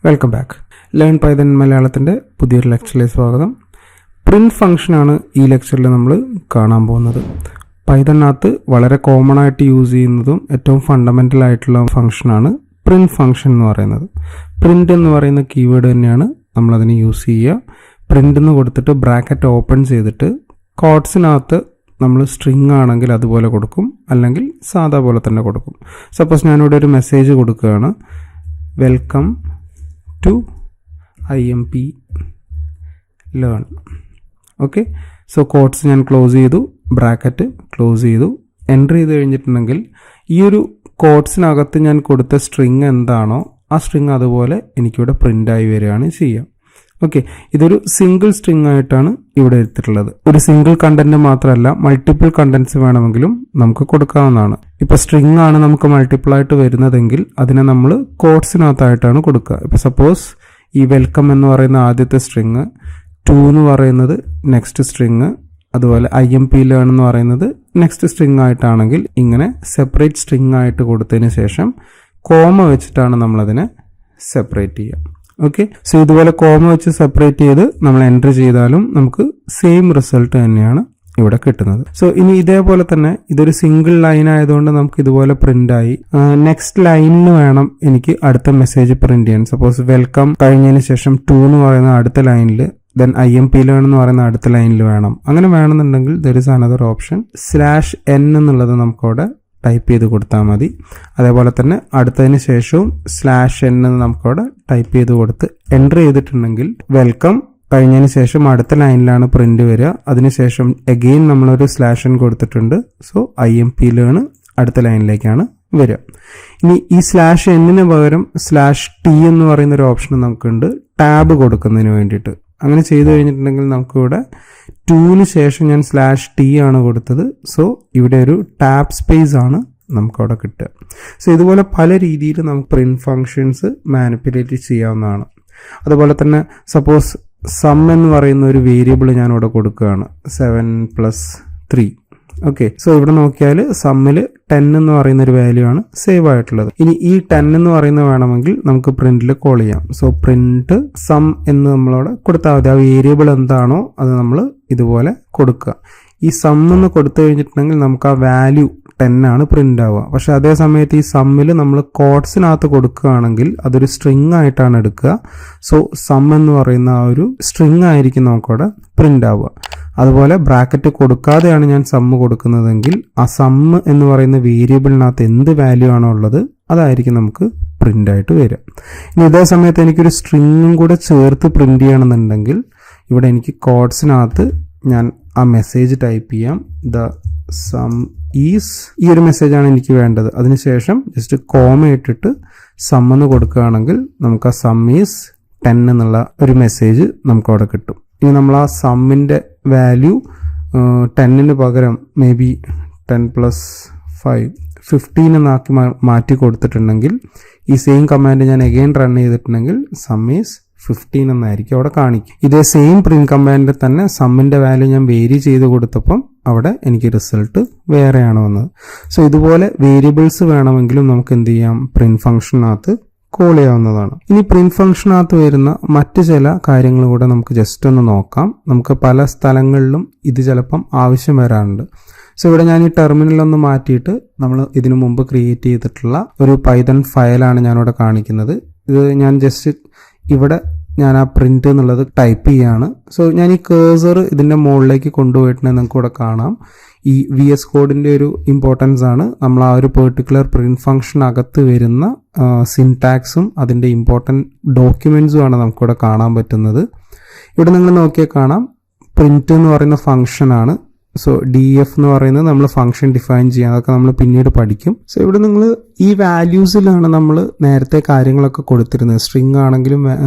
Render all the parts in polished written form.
Welcome back. Learn Python മലയാളത്തിൻ്റെ പുതിയൊരു ലെക്ചറിലേക്ക് സ്വാഗതം. പ്രിൻറ്റ് ഫംഗ്ഷനാണ് ഈ ലെക്ചറിൽ നമ്മൾ കാണാൻ പോകുന്നത്. പൈതണിനകത്ത് വളരെ കോമൺ ആയിട്ട് യൂസ് ചെയ്യുന്നതും ഏറ്റവും ഫണ്ടമെൻ്റൽ ആയിട്ടുള്ള ഫംഗ്ഷനാണ് പ്രിൻറ്റ് ഫംഗ്ഷൻ എന്ന് പറയുന്നത്. പ്രിൻറ്റ് എന്ന് പറയുന്ന കീവേഡ് തന്നെയാണ് നമ്മളതിന് യൂസ് ചെയ്യുക. പ്രിൻ്റ് എന്ന് കൊടുത്തിട്ട് ബ്രാക്കറ്റ് ഓപ്പൺ ചെയ്തിട്ട് കോട്ട്സിനകത്ത് നമ്മൾ സ്ട്രിങ് ആണെങ്കിൽ അതുപോലെ കൊടുക്കും, അല്ലെങ്കിൽ സാധാ പോലെ തന്നെ കൊടുക്കും. സപ്പോസ് ഞാനിവിടെ ഒരു മെസ്സേജ് കൊടുക്കുകയാണ്, welcome to IMPLearn. Okay, so quotes ഞാൻ ക്ലോസ് ചെയ്തു, ബ്രാക്കറ്റ് ക്ലോസ് ചെയ്തു. എൻ്റർ ചെയ്ത് കഴിഞ്ഞിട്ടുണ്ടെങ്കിൽ ഈ ഒരു കോട്ട്സിനകത്ത് ഞാൻ കൊടുത്ത സ്ട്രിങ് എന്താണോ ആ സ്ട്രിങ് അതുപോലെ എനിക്കിവിടെ പ്രിൻ്റായി വരികയാണ് ചെയ്യുക. ഓക്കെ, ഇതൊരു സിംഗിൾ സ്ട്രിങ് ആയിട്ടാണ് ഇവിടെ എടുത്തിട്ടുള്ളത്. ഒരു സിംഗിൾ കണ്ടന്റ് മാത്രമല്ല, മൾട്ടിപ്പിൾ കണ്ടന്റ്സ് വേണമെങ്കിലും നമുക്ക് കൊടുക്കാവുന്നതാണ്. ഇപ്പൊ സ്ട്രിങ് ആണ് നമുക്ക് മൾട്ടിപ്പിൾ ആയിട്ട് വരുന്നതെങ്കിൽ അതിനെ നമ്മൾ കോട്ട്സിനകത്തായിട്ടാണ് കൊടുക്കുക. ഇപ്പൊ സപ്പോസ് ഈ വെൽക്കം എന്ന് പറയുന്ന ആദ്യത്തെ സ്ട്രിങ്, 2 എന്ന് പറയുന്നത് നെക്സ്റ്റ് സ്ട്രിങ്, അതുപോലെ IMPLearn എന്ന് പറയുന്നത് നെക്സ്റ്റ് സ്ട്രിങ് ആയിട്ടാണെങ്കിൽ ഇങ്ങനെ സെപ്പറേറ്റ് സ്ട്രിങ് ആയിട്ട് കൊടുത്തതിന് ശേഷം കോമ വെച്ചിട്ടാണ് നമ്മളതിനെ സെപ്പറേറ്റ് ചെയ്യുക. ഓക്കെ, സോ ഇതുപോലെ കോമ വെച്ച് സെപ്പറേറ്റ് ചെയ്ത് നമ്മൾ എൻ്റർ ചെയ്താലും നമുക്ക് സെയിം റിസൾട്ട് തന്നെയാണ് ഇവിടെ കിട്ടുന്നത്. സോ ഇനി ഇതേപോലെ തന്നെ ഇതൊരു സിംഗിൾ ലൈൻ ആയതുകൊണ്ട് നമുക്ക് ഇതുപോലെ പ്രിന്റ് ആയി. നെക്സ്റ്റ് ലൈനിന് വേണം എനിക്ക് അടുത്ത മെസ്സേജ് പ്രിന്റ് ചെയ്യാൻ. സപ്പോസ് വെൽക്കം കഴിഞ്ഞതിന് ശേഷം 2 എന്ന് പറയുന്ന അടുത്ത ലൈനിൽ, ദെൻ IMPLearn എന്ന് പറയുന്ന അടുത്ത ലൈനിൽ വേണം. അങ്ങനെ വേണമെന്നുണ്ടെങ്കിൽ there is another option, /n എന്നുള്ളത് നമുക്കവിടെ ടൈപ്പ് ചെയ്ത് കൊടുത്താൽ മതി. അതേപോലെ തന്നെ അടുത്തതിന് ശേഷവും /n എന്ന് നമുക്കവിടെ ടൈപ്പ് ചെയ്ത് കൊടുത്ത് എൻ്റർ ചെയ്തിട്ടുണ്ടെങ്കിൽ വെൽക്കം കഴിഞ്ഞതിന് ശേഷം അടുത്ത ലൈനിലാണ് പ്രിന്റ് വരിക. അതിനുശേഷം അഗെയിൻ നമ്മളൊരു /n കൊടുത്തിട്ടുണ്ട്. സോ IMPLearn അടുത്ത ലൈനിലേക്കാണ് വരിക. ഇനി ഈ /n പകരം /t എന്ന് പറയുന്ന ഒരു ഓപ്ഷൻ നമുക്കുണ്ട്, ടാബ് കൊടുക്കുന്നതിന് വേണ്ടിയിട്ട്. അങ്ങനെ ചെയ്തു കഴിഞ്ഞിട്ടുണ്ടെങ്കിൽ നമുക്കിവിടെ 2ന് ശേഷം ഞാൻ /t ആണ് കൊടുത്തത്. സോ ഇവിടെ ഒരു ടാബ് സ്പേസ് ആണ് നമുക്കവിടെ കിട്ടുക. സോ ഇതുപോലെ പല രീതിയിൽ നമുക്ക് പ്രിന്റ് ഫങ്ഷൻസ് മാനിപ്പുലേറ്റ് ചെയ്യാവുന്നതാണ്. അതുപോലെ തന്നെ സപ്പോസ് സം എന്ന് പറയുന്ന ഒരു വേരിയബിൾ ഞാൻ ഇവിടെ കൊടുക്കുകയാണ്, 7+3. ഓക്കെ, സോ ഇവിടെ നോക്കിയാൽ സമ്മിൽ 10 എന്ന് പറയുന്ന ഒരു വാല്യൂ ആണ് സേവ് ആയിട്ടുള്ളത്. ഇനി ഈ 10 എന്ന് പറയുന്നത് വേണമെങ്കിൽ നമുക്ക് പ്രിന്റിൽ കോൾ ചെയ്യാം. സോ പ്രിന്റ് സം എന്ന് നമ്മളവിടെ കൊടുത്താൽ മതി. ആ വേരിയബിൾ എന്താണോ അത് നമ്മൾ ഇതുപോലെ കൊടുക്കുക. ഈ സം എന്ന് കൊടുത്തു കഴിഞ്ഞിട്ടുണ്ടെങ്കിൽ നമുക്ക് ആ വാല്യൂ 10 ആണ് പ്രിന്റ് ആവുക. പക്ഷെ അതേ സമയത്ത് ഈ സമ്മിൽ നമ്മൾ കോട്ട്സിനകത്ത് കൊടുക്കുകയാണെങ്കിൽ അതൊരു സ്ട്രിങ് ആയിട്ടാണ് എടുക്കുക. സോ സം എന്ന് പറയുന്ന ആ ഒരു സ്ട്രിങ് ആയിരിക്കും നമുക്കവിടെ പ്രിന്റ് ആവുക. അതുപോലെ ബ്രാക്കറ്റ് കൊടുക്കാതെയാണ് ഞാൻ സമ്മ് കൊടുക്കുന്നതെങ്കിൽ ആ സമ്മ് എന്ന് പറയുന്ന വേരിയബിളിനകത്ത് എന്ത് വാല്യൂ ആണോ ഉള്ളത് അതായിരിക്കും നമുക്ക് പ്രിന്റ് ആയിട്ട് വരിക. ഇനി ഇതേ സമയത്ത് എനിക്കൊരു സ്ട്രിങ്ങും കൂടെ ചേർത്ത് പ്രിന്റ് ചെയ്യണമെന്നുണ്ടെങ്കിൽ ഇവിടെ എനിക്ക് കോട്ട്സിനകത്ത് ഞാൻ ആ മെസ്സേജ് ടൈപ്പ് ചെയ്യാം, ദ സം ഈസ്, ഈ ഒരു മെസ്സേജാണ് എനിക്ക് വേണ്ടത്. അതിനുശേഷം ജസ്റ്റ് കോമ ഇട്ടിട്ട് സം എന്ന് കൊടുക്കുകയാണെങ്കിൽ നമുക്ക് ആ സം ഈസ് 10 എന്നുള്ള ഒരു മെസ്സേജ് നമുക്ക് അവിടെ കിട്ടും. ഇനി നമ്മൾ ആ സമ്മിൻ്റെ വാല്യൂ 10ന് പകരം മേ ബി 10+5 15 എന്നാക്കി മാറ്റി കൊടുത്തിട്ടുണ്ടെങ്കിൽ ഈ സെയിം കമാൻഡ് ഞാൻ അഗെയിൻ റൺ ചെയ്തിട്ടുണ്ടെങ്കിൽ സം ഈസ് 15 എന്നായിരിക്കും അവിടെ കാണിക്കും. ഇതേ സെയിം പ്രിന്റ് കമാൻഡിൽ തന്നെ സമ്മിൻ്റെ വാല്യൂ ഞാൻ വേരി ചെയ്ത് കൊടുത്തപ്പം അവിടെ എനിക്ക് റിസൾട്ട് വേറെയാണ് വന്നത്. സോ ഇതുപോലെ വേരിയബിൾസ് വേണമെങ്കിലും നമുക്ക് എന്ത് ചെയ്യാം, പ്രിന്റ് ഫംഗ്ഷനകത്ത് കോൾ ചെയ്യാവുന്നതാണ്. ഇനി പ്രിന്റ് ഫംഗ്ഷനകത്ത് വരുന്ന മറ്റു ചില കാര്യങ്ങൾ കൂടെ നമുക്ക് ജസ്റ്റ് ഒന്ന് നോക്കാം. നമുക്ക് പല സ്ഥലങ്ങളിലും ഇത് ചിലപ്പം ആവശ്യം വരാറുണ്ട്. സോ ഇവിടെ ഞാൻ ഈ ടെർമിനലൊന്ന് മാറ്റിയിട്ട് നമ്മൾ ഇതിനു മുമ്പ് ക്രിയേറ്റ് ചെയ്തിട്ടുള്ള ഒരു പൈതൺ ഫയലാണ് ഞാനിവിടെ കാണിക്കുന്നത്. ഇത് ഞാൻ ജസ്റ്റ് ഇവിടെ ഞാൻ ആ പ്രിന്റ് എന്നുള്ളത് ടൈപ്പ് ചെയ്യാണ്. സോ ഞാൻ ഈ കേഴ്സർ ഇതിൻ്റെ മുകളിലേക്ക് കൊണ്ടുപോയിട്ടുണ്ടെങ്കിൽ നിങ്ങൾക്ക് ഇവിടെ കാണാം ഈ VS കോഡിൻ്റെ ഒരു ഇമ്പോർട്ടൻസ് ആണ്. നമ്മൾ ആ ഒരു പെർട്ടിക്കുലർ പ്രിന്റ് ഫംഗ്ഷൻ അകത്ത് വരുന്ന സിൻടാക്സും അതിൻ്റെ ഇമ്പോർട്ടൻറ്റ് ഡോക്യുമെൻറ്റ്സും ആണ് നമുക്കിവിടെ കാണാൻ പറ്റുന്നത്. ഇവിടെ നിങ്ങൾ നോക്കിയാൽ കാണാം പ്രിന്റ് എന്ന് പറയുന്ന ഫംഗ്ഷനാണ്. സോ DF എന്ന് പറയുന്നത് നമ്മൾ ഫംഗ്ഷൻ ഡിഫൈൻ ചെയ്യാം, അതൊക്കെ നമ്മൾ പിന്നീട് പഠിക്കും. സോ ഇവിടെ നിങ്ങൾ ഈ വാല്യൂസിലാണ് നമ്മൾ നേരത്തെ കാര്യങ്ങളൊക്കെ കൊടുത്തിരുന്നത്. സ്ട്രിങ് ആണെങ്കിലും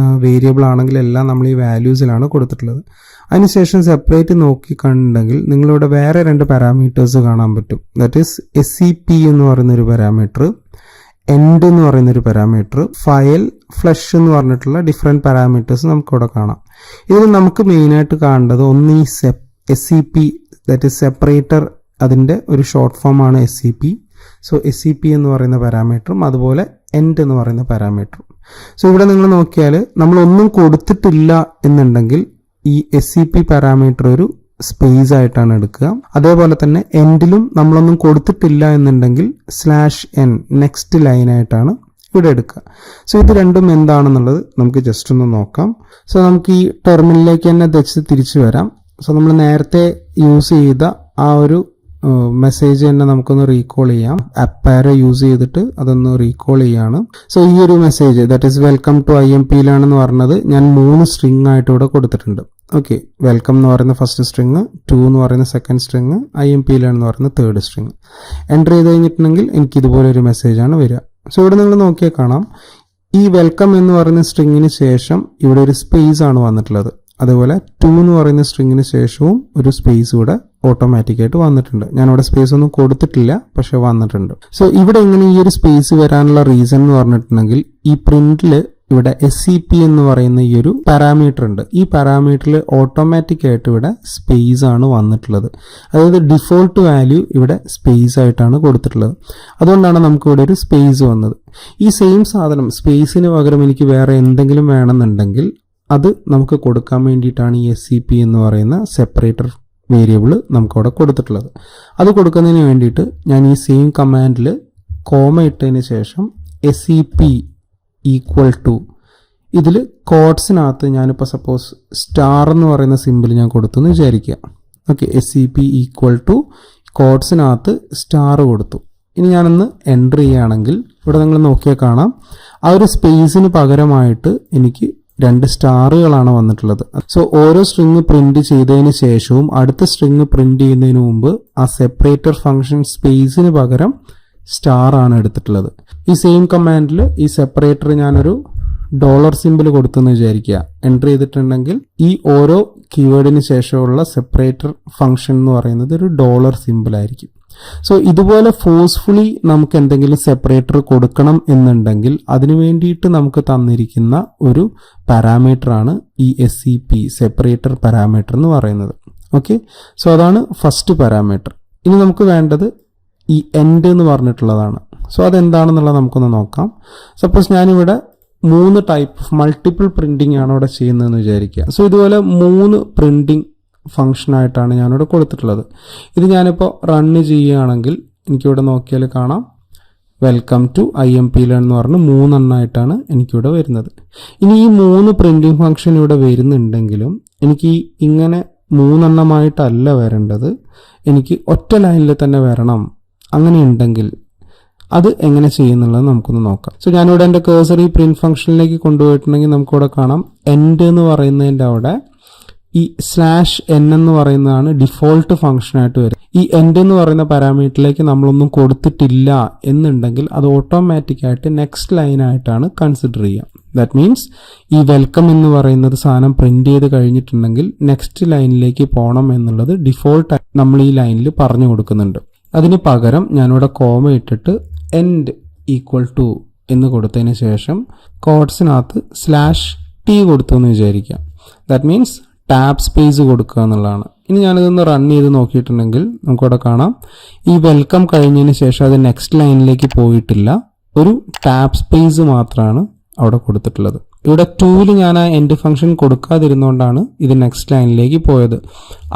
വേരിയബിൾ ആണെങ്കിലും എല്ലാം നമ്മൾ ഈ വാല്യൂസിലാണ് കൊടുത്തിട്ടുള്ളത്. അതിനുശേഷം സെപ്പറേറ്റ് നോക്കി കണ്ടെങ്കിൽ നിങ്ങളിവിടെ വേറെ 2 പാരാമീറ്റേഴ്സ് കാണാൻ പറ്റും. ദാറ്റ് ഈസ് SCP എന്ന് പറയുന്നൊരു പാരാമീറ്റർ, എൻഡ് എന്ന് പറയുന്നൊരു പാരാമീറ്റർ, ഫയൽ, ഫ്ലഷ് എന്ന് പറഞ്ഞിട്ടുള്ള ഡിഫറെൻറ്റ് പാരാമീറ്റേഴ്സ് നമുക്കിവിടെ കാണാം. ഇതിൽ നമുക്ക് മെയിനായിട്ട് കാണേണ്ടത് ഒന്ന് ഈ SCP, ദാറ്റ് ഈസ് സെപ്പറേറ്റർ, അതിൻ്റെ ഒരു ഷോർട്ട് ഫോം ആണ് SCP. സോ SCP എന്ന് പറയുന്ന പാരാമീറ്ററും അതുപോലെ end എന്ന് പറയുന്ന പാരാമീറ്ററും. സോ ഇവിടെ നിങ്ങൾ നോക്കിയാൽ നമ്മളൊന്നും കൊടുത്തിട്ടില്ല എന്നുണ്ടെങ്കിൽ ഈ SCP പാരാമീറ്റർ ഒരു സ്പേസ് ആയിട്ടാണ് എടുക്കുക. അതേപോലെ തന്നെ എൻഡിലും നമ്മളൊന്നും കൊടുത്തിട്ടില്ല എന്നുണ്ടെങ്കിൽ /n നെക്സ്റ്റ് ലൈൻ ആയിട്ടാണ് ഇവിടെ എടുക്കുക. സോ ഇത് രണ്ടും എന്താണെന്നുള്ളത് നമുക്ക് ജസ്റ്റ് ഒന്ന് നോക്കാം. സോ നമുക്ക് ഈ ടെർമിനലിലേക്ക് തന്നെ തിരിച്ചു വരാം. സോ നമ്മൾ നേരത്തെ യൂസ് ചെയ്ത ആ ഒരു മെസ്സേജ് തന്നെ നമുക്കൊന്ന് റീകോൾ ചെയ്യാം. അപ്പാരോ യൂസ് ചെയ്തിട്ട് അതൊന്ന് റീകോൾ ചെയ്യാണ്. സോ ഈ ഒരു message that is welcome to IMPLearn എന്ന് പറഞ്ഞത് ഞാൻ 3 സ്ട്രിങ് ആയിട്ട് ഇവിടെ കൊടുത്തിട്ടുണ്ട്. ഓക്കെ, വെൽക്കം എന്ന് പറയുന്ന ഫസ്റ്റ് സ്ട്രിങ്, 2 എന്ന് പറയുന്ന സെക്കൻഡ് സ്ട്രിങ്, IMPLearn എന്ന് പറയുന്ന തേർഡ് സ്ട്രിങ്. എൻ്റർ ചെയ്ത് കഴിഞ്ഞിട്ടുണ്ടെങ്കിൽ എനിക്ക് ഇതുപോലെ ഒരു മെസ്സേജാണ് വരിക. സോ ഇവിടെ നിങ്ങൾ നോക്കിയാൽ കാണാം, ഈ വെൽക്കം എന്ന് പറയുന്ന സ്ട്രിങ്ങിന് ശേഷം ഇവിടെ ഒരു സ്പേസ് ആണ് വന്നിട്ടുള്ളത്. അതുപോലെ 2 എന്ന് പറയുന്ന സ്ട്രിങ്ങിന് ശേഷവും ഒരു സ്പേസ് ഇവിടെ ഓട്ടോമാറ്റിക്കായിട്ട് വന്നിട്ടുണ്ട്. ഞാനിവിടെ സ്പേസ് ഒന്നും കൊടുത്തിട്ടില്ല, പക്ഷെ വന്നിട്ടുണ്ട്. സോ ഇവിടെ ഇങ്ങനെ ഈ ഒരു സ്പേസ് വരാനുള്ള റീസൺ എന്ന് പറഞ്ഞിട്ടുണ്ടെങ്കിൽ ഈ പ്രിന്റിൽ ഇവിടെ SCP എന്ന് പറയുന്ന ഈ ഒരു പാരാമീറ്റർ ഉണ്ട്. ഈ പാരാമീറ്ററിൽ ഓട്ടോമാറ്റിക് ആയിട്ട് ഇവിടെ സ്പേസ് ആണ് വന്നിട്ടുള്ളത്. അതായത് ഡിഫോൾട്ട് വാല്യൂ ഇവിടെ സ്പേസ് ആയിട്ടാണ് കൊടുത്തിട്ടുള്ളത്. അതുകൊണ്ടാണ് നമുക്ക് ഇവിടെ ഒരു സ്പേസ് വന്നത്. ഈ സെയിം സാധനം സ്പേസിന് പകരം എനിക്ക് വേറെ എന്തെങ്കിലും വേണമെന്നുണ്ടെങ്കിൽ അത് നമുക്ക് കൊടുക്കാൻ വേണ്ടിയിട്ടാണ് ഈ SCP എന്ന് പറയുന്ന സെപ്പറേറ്റർ വേരിയബിൾ നമുക്കവിടെ കൊടുത്തിട്ടുള്ളത്. അത് കൊടുക്കുന്നതിന് വേണ്ടിയിട്ട് ഞാൻ ഈ സെയിം കമാൻഡിൽ കോമ ഇട്ടതിന് ശേഷം SCP ഈക്വൽ ടു ഇതിൽ കോഡ്സിനകത്ത് ഞാനിപ്പോൾ സപ്പോസ് സ്റ്റാർ എന്ന് പറയുന്ന സിമ്പിൾ ഞാൻ കൊടുത്തു എന്ന് വിചാരിക്കുക. ഓക്കെ, SCP ഈക്വൽ ടു കോഡ്സിനകത്ത് സ്റ്റാർ കൊടുത്തു. ഇനി ഞാനൊന്ന് എൻ്റർ ചെയ്യുകയാണെങ്കിൽ ഇവിടെ നിങ്ങൾ നോക്കിയാൽ കാണാം, ആ ഒരു സ്പേസിന് പകരമായിട്ട് എനിക്ക് 2 സ്റ്റാറുകളാണ് വന്നിട്ടുള്ളത്. സോ ഓരോ സ്ട്രിങ് പ്രിന്റ് ചെയ്തതിന് ശേഷവും അടുത്ത സ്ട്രിങ് പ്രിന്റ് ചെയ്യുന്നതിന് മുമ്പ് ആ സെപ്പറേറ്റർ ഫംഗ്ഷൻ സ്പേസിന് പകരം സ്റ്റാർ ആണ് എടുത്തിട്ടുള്ളത്. ഈ സെയിം കമാൻഡിൽ ഈ സെപ്പറേറ്റർ ഞാനൊരു ഡോളർ സിമ്പിൾ കൊടുത്തെന്ന് വിചാരിക്കുക. എൻ്റർ ചെയ്തിട്ടുണ്ടെങ്കിൽ ഈ ഓരോ കീവേഡിന് ശേഷമുള്ള സെപ്പറേറ്റർ ഫംഗ്ഷൻ എന്ന് പറയുന്നത് ഒരു ഡോളർ സിമ്പിൾ ആയിരിക്കും. സോ ഇതുപോലെ ഫോഴ്സ്ഫുള്ളി നമുക്ക് എന്തെങ്കിലും സെപ്പറേറ്റർ കൊടുക്കണം എന്നുണ്ടെങ്കിൽ അതിനു വേണ്ടിയിട്ട് നമുക്ക് തന്നിരിക്കുന്ന ഒരു പാരാമീറ്റർ ആണ് ഈ SCP സെപ്പറേറ്റർ പാരാമീറ്റർ എന്ന് പറയുന്നത്. ഓക്കെ, സോ അതാണ് ഫസ്റ്റ് പാരാമീറ്റർ. ഇനി നമുക്ക് വേണ്ടത് ഈ എൻഡ് എന്ന് പറഞ്ഞിട്ടുള്ളതാണ്. സോ അതെന്താണെന്നുള്ളത് നമുക്കൊന്ന് നോക്കാം. സപ്പോസ് ഞാനിവിടെ 3 ടൈപ്പ് മൾട്ടിപ്പിൾ പ്രിന്റിംഗ് ആണ് ഇവിടെ ചെയ്യുന്നതെന്ന് വിചാരിക്കുക. സോ ഇതുപോലെ 3 പ്രിന്റിംഗ് ഫംഗ്ഷനായിട്ടാണ് ഞാനിവിടെ കൊടുത്തിട്ടുള്ളത്. ഇത് ഞാനിപ്പോൾ റണ്ണ് ചെയ്യുകയാണെങ്കിൽ എനിക്കിവിടെ നോക്കിയാൽ കാണാം വെൽക്കം ടു IMPLearn എന്ന് പറഞ്ഞ് 3 എണ്ണമായിട്ടാണ് എനിക്കിവിടെ വരുന്നത്. ഇനി ഈ 3 പ്രിന്റിംഗ് ഫംഗ്ഷൻ ഇവിടെ വരുന്നുണ്ടെങ്കിലും എനിക്ക് ഇങ്ങനെ 3 എണ്ണമായിട്ടല്ല വരേണ്ടത്, എനിക്ക് ഒറ്റ ലൈനിൽ തന്നെ വരണം. അങ്ങനെ ഉണ്ടെങ്കിൽ അത് എങ്ങനെ ചെയ്യുന്നുള്ളത് നമുക്കൊന്ന് നോക്കാം. സോ ഞാനിവിടെ എൻ്റെ കേഴ്സർ ഈ പ്രിന്റ് ഫംഗ്ഷനിലേക്ക് കൊണ്ടുപോയിട്ടുണ്ടെങ്കിൽ നമുക്കിവിടെ കാണാം എൻഡ് എന്ന് പറയുന്നതിൻ്റെ അവിടെ ഈ /n എന്ന് പറയുന്നതാണ് ഡിഫോൾട്ട് ഫംഗ്ഷനായിട്ട് വരും. ഈ എൻഡ് എന്ന് പറയുന്ന പാരാമീറ്ററിലേക്ക് നമ്മളൊന്നും കൊടുത്തിട്ടില്ല എന്നുണ്ടെങ്കിൽ അത് ഓട്ടോമാറ്റിക്കായിട്ട് നെക്സ്റ്റ് ലൈനായിട്ടാണ് കൺസിഡർ ചെയ്യുക. ദാറ്റ് മീൻസ് ഈ വെൽക്കം എന്ന് പറയുന്നത് സാധനം പ്രിന്റ് ചെയ്ത് കഴിഞ്ഞിട്ടുണ്ടെങ്കിൽ നെക്സ്റ്റ് ലൈനിലേക്ക് പോകണം എന്നുള്ളത് ഡിഫോൾട്ട് നമ്മൾ ഈ ലൈനിൽ പറഞ്ഞു കൊടുക്കുന്നുണ്ട്. അതിന് പകരം ഞാനിവിടെ കോമ ഇട്ടിട്ട് എൻഡ് ഈക്വൽ ടു എന്ന് കൊടുത്തതിന് ശേഷം കോഡ്സിനകത്ത് /t കൊടുത്തു എന്ന് വിചാരിക്കാം. ദാറ്റ് മീൻസ് ടാബ് സ്പേസ് കൊടുക്കുക എന്നുള്ളതാണ്. ഇനി ഞാനിതൊന്ന് റൺ ചെയ്ത് നോക്കിയിട്ടുണ്ടെങ്കിൽ നമുക്കവിടെ കാണാം ഈ വെൽക്കം കഴിഞ്ഞതിന് ശേഷം അത് നെക്സ്റ്റ് ലൈനിലേക്ക് പോയിട്ടില്ല, ഒരു ടാബ് സ്പേസ് മാത്രമാണ് അവിടെ കൊടുത്തിട്ടുള്ളത്. ഇവിടെ 2ൽ ഞാൻ ആ എൻഡ് ഫംഗ്ഷൻ കൊടുക്കാതിരുന്നുകൊണ്ടാണ് ഇത് നെക്സ്റ്റ് ലൈനിലേക്ക് പോയത്.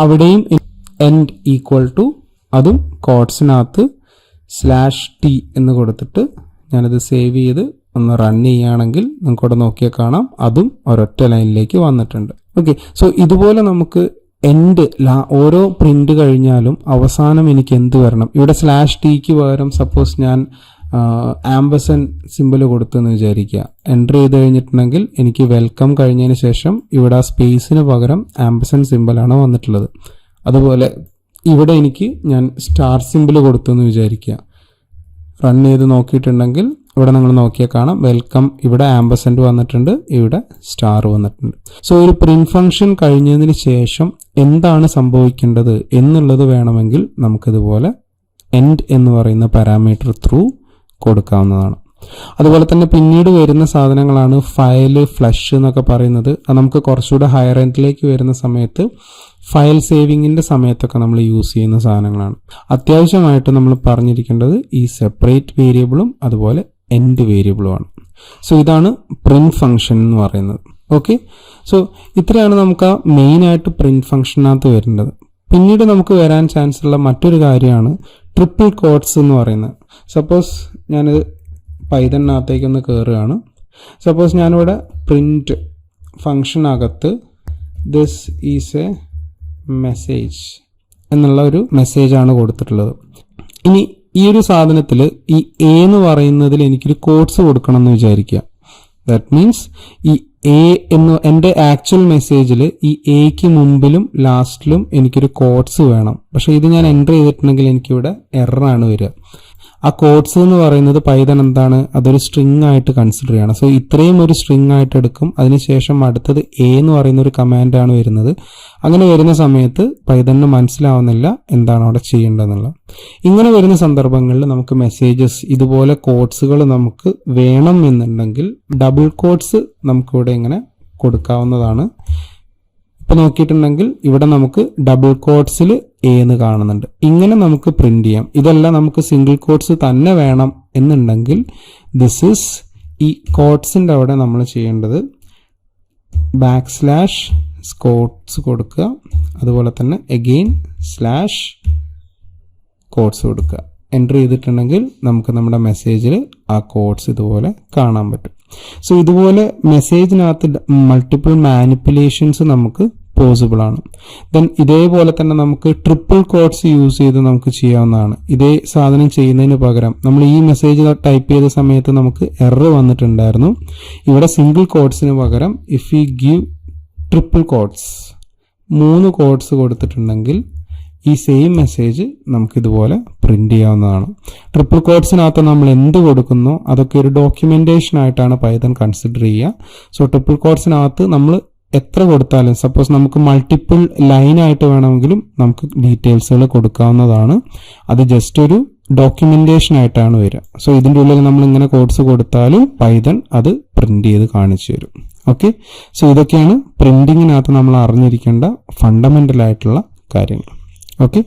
അവിടെയും എൻഡ് ഈക്വൽ ടു അതും കോഡ്സിനകത്ത് /t എന്ന് കൊടുത്തിട്ട് ഞാനത് സേവ് ചെയ്ത് ഒന്ന് റൺ ചെയ്യുകയാണെങ്കിൽ നമുക്കവിടെ നോക്കിയാൽ കാണാം അതും ഒരൊറ്റ ലൈനിലേക്ക് വന്നിട്ടുണ്ട്. ഓക്കെ, സോ ഇതുപോലെ നമുക്ക് എൻഡ് ഓരോ പ്രിന്റ് കഴിഞ്ഞാലും അവസാനം എനിക്ക് എന്ത് വരണം, ഇവിടെ /tക്ക് പകരം സപ്പോസ് ഞാൻ ആംബസൻ സിമ്പിൾ കൊടുത്തെന്ന് വിചാരിക്കുക. എൻ്റർ ചെയ്ത് കഴിഞ്ഞിട്ടുണ്ടെങ്കിൽ എനിക്ക് വെൽക്കം കഴിഞ്ഞതിന് ശേഷം ഇവിടെ ആ സ്പേസിന് പകരം ആംബസൻ സിമ്പിളാണ് വന്നിട്ടുള്ളത്. അതുപോലെ ഇവിടെ എനിക്ക് ഞാൻ സ്റ്റാർ സിമ്പിൾ കൊടുത്തെന്ന് വിചാരിക്കുക. റൺ ചെയ്ത് നോക്കിയിട്ടുണ്ടെങ്കിൽ ഇവിടെ നിങ്ങൾ നോക്കിയാൽ കാണാം വെൽക്കം ഇവിടെ ആംബസൻറ്റ് വന്നിട്ടുണ്ട്, ഇവിടെ സ്റ്റാർ വന്നിട്ടുണ്ട്. സോ ഒരു പ്രിന്റ് ഫംഗ്ഷൻ കഴിഞ്ഞതിന് ശേഷം എന്താണ് സംഭവിക്കേണ്ടത് എന്നുള്ളത് വേണമെങ്കിൽ നമുക്കിതുപോലെ എൻഡ് എന്ന് പറയുന്ന പാരാമീറ്റർ ത്രൂ കൊടുക്കാവുന്നതാണ്. അതുപോലെ തന്നെ പിന്നീട് വരുന്ന സാധനങ്ങളാണ് ഫയല്, ഫ്ലഷ് എന്നൊക്കെ പറയുന്നത്. അത് നമുക്ക് കുറച്ചുകൂടെ ഹയർ എൻഡിലേക്ക് വരുന്ന സമയത്ത് ഫയൽ സേവിങ്ങിന്റെ സമയത്തൊക്കെ നമ്മൾ യൂസ് ചെയ്യുന്ന സാധനങ്ങളാണ്. അത്യാവശ്യമായിട്ട് നമ്മൾ പറഞ്ഞിരിക്കേണ്ടത് ഈ സെപ്പറേറ്റ് വേരിയബിളും അതുപോലെ എൻഡ് വേരിയബിളുമാണ്. സോ ഇതാണ് പ്രിന്റ് ഫംഗ്ഷൻ എന്ന് പറയുന്നത്. ഓക്കെ, സോ ഇത്രയാണ് നമുക്ക് ആ മെയിൻ ആയിട്ട് പ്രിന്റ് ഫംഗ്ഷനകത്ത് വരേണ്ടത്. പിന്നീട് നമുക്ക് വരാൻ ചാൻസ് ഉള്ള മറ്റൊരു കാര്യമാണ് ട്രിപ്പിൾ കോട്ട്സ് എന്ന് പറയുന്നത്. സപ്പോസ് ഞാനിത് പൈതണിനകത്തേക്കൊന്ന് കയറുകയാണ്. സപ്പോസ് ഞാനിവിടെ പ്രിന്റ് ഫംഗ്ഷനകത്ത് ദിസ് ഈസ് എ മെസ്സേജ് എന്നുള്ള ഒരു മെസ്സേജാണ് കൊടുത്തിട്ടുള്ളത്. ഇനി ഈ ഒരു സാധനത്തിൽ ഈ എ എന്ന് പറയുന്നതിൽ എനിക്കൊരു കോട്ട്സ് കൊടുക്കണം എന്ന് വിചാരിക്കുക. ദാറ്റ് മീൻസ് ഈ എ എന്ന് എൻ്റെ ആക്ച്വൽ മെസ്സേജിൽ ഈ എക്ക് മുമ്പിലും ലാസ്റ്റിലും എനിക്കൊരു കോട്ട്സ് വേണം. പക്ഷെ ഇത് ഞാൻ എൻ്റർ ചെയ്തിട്ടുണ്ടെങ്കിൽ എനിക്കിവിടെ എററാണ് വരിക. ആ കോട്ട്സ് എന്ന് പറയുന്നത് പൈതൺ എന്താണ്, അതൊരു സ്ട്രിങ് ആയിട്ട് കൺസിഡർ ചെയ്യണം. സോ ഇത്രയും ഒരു സ്ട്രിങ് ആയിട്ട് എടുക്കും. അതിനുശേഷം അടുത്തത് എ എന്ന് പറയുന്ന ഒരു കമാൻഡാണ് വരുന്നത്. അങ്ങനെ വരുന്ന സമയത്ത് പൈതണിന് മനസ്സിലാവുന്നില്ല എന്താണ് അവിടെ ചെയ്യേണ്ടതെന്നുള്ളത്. ഇങ്ങനെ വരുന്ന സന്ദർഭങ്ങളിൽ നമുക്ക് മെസ്സേജസ് ഇതുപോലെ കോട്ട്സുകൾ നമുക്ക് വേണം എന്നുണ്ടെങ്കിൽ ഡബിൾ കോട്ട്സ് നമുക്കിവിടെ ഇങ്ങനെ കൊടുക്കാവുന്നതാണ്. ഇപ്പൊ നോക്കിയിട്ടുണ്ടെങ്കിൽ ഇവിടെ നമുക്ക് ഡബിൾ കോട്ട്സിൽ എ എന്ന് കാണുന്നുണ്ട്. ഇങ്ങനെ നമുക്ക് പ്രിന്റ് ചെയ്യാം. ഇതെല്ലാം നമുക്ക് സിംഗിൾ കോട്ട്സ് തന്നെ വേണം എന്നുണ്ടെങ്കിൽ ദിസ് ഈസ് ഈ കോട്ട്സിന്റെ അവിടെ നമ്മൾ ചെയ്യേണ്ടത് / കോട്ട്സ് കൊടുക്കുക. അതുപോലെ തന്നെ അഗെയിൻ / കോട്ട്സ് കൊടുക്കുക. എൻ്റർ ചെയ്തിട്ടുണ്ടെങ്കിൽ നമുക്ക് നമ്മുടെ മെസ്സേജിൽ ആ കോട്ട്സ് ഇതുപോലെ കാണാൻ പറ്റും. സോ ഇതുപോലെ മെസ്സേജിനകത്ത് മൾട്ടിപ്പിൾ മാനിപ്പുലേഷൻസ് നമുക്ക് പോസിബിൾ ആണ്. ദെൻ ഇതേപോലെ തന്നെ നമുക്ക് ട്രിപ്പിൾ കോട്ട്സ് യൂസ് ചെയ്ത് നമുക്ക് ചെയ്യാവുന്നതാണ്. ഇതേ സാധനം ചെയ്യുന്നതിന് പകരം നമ്മൾ ഈ മെസ്സേജ് ടൈപ്പ് ചെയ്ത സമയത്ത് നമുക്ക് എറർ വന്നിട്ടുണ്ടായിരുന്നു. ഇവിടെ സിംഗിൾ കോട്ട്സിന് പകരം if you give triple quotes 3 quotes കൊടുത്തിട്ടുണ്ടെങ്കിൽ ഈ സെയിം മെസ്സേജ് നമുക്കിതുപോലെ പ്രിന്റ് ചെയ്യാവുന്നതാണ്. ട്രിപ്പിൾ കോട്ട്സിനകത്ത് നമ്മൾ എന്ത് കൊടുക്കുന്നോ അതൊക്കെ ഒരു ഡോക്യുമെന്റേഷൻ ആയിട്ടാണ് പൈതൺ കൺസിഡർ ചെയ്യുക. സോ ട്രിപ്പിൾ കോട്ട്സിനകത്ത് നമ്മൾ എത്ര കൊടുത്താലും, സപ്പോസ് നമുക്ക് മൾട്ടിപ്പിൾ ലൈൻ ആയിട്ട് വേണമെങ്കിലും നമുക്ക് ഡീറ്റെയിൽസുകൾ കൊടുക്കാവുന്നതാണ്. അത് ജസ്റ്റ് ഒരു ഡോക്യുമെന്റേഷൻ ആയിട്ടാണ് വരിക. സോ ഇതിൻ്റെ ഉള്ളിൽ നമ്മൾ ഇങ്ങനെ കോഡ്സ് കൊടുത്താലും പൈതൺ അത് പ്രിന്റ് ചെയ്ത് കാണിച്ചു തരും. ഓക്കെ, സോ ഇതൊക്കെയാണ് പ്രിന്റിങ്ങിനകത്ത് നമ്മൾ അറിഞ്ഞിരിക്കേണ്ട ഫണ്ടമെന്റൽ ആയിട്ടുള്ള കാര്യങ്ങൾ. Okay,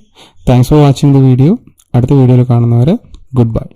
thanks for watching the video. അടുത്ത വീഡിയോയിൽ കാണുന്നവരെ ഗുഡ് ബൈ.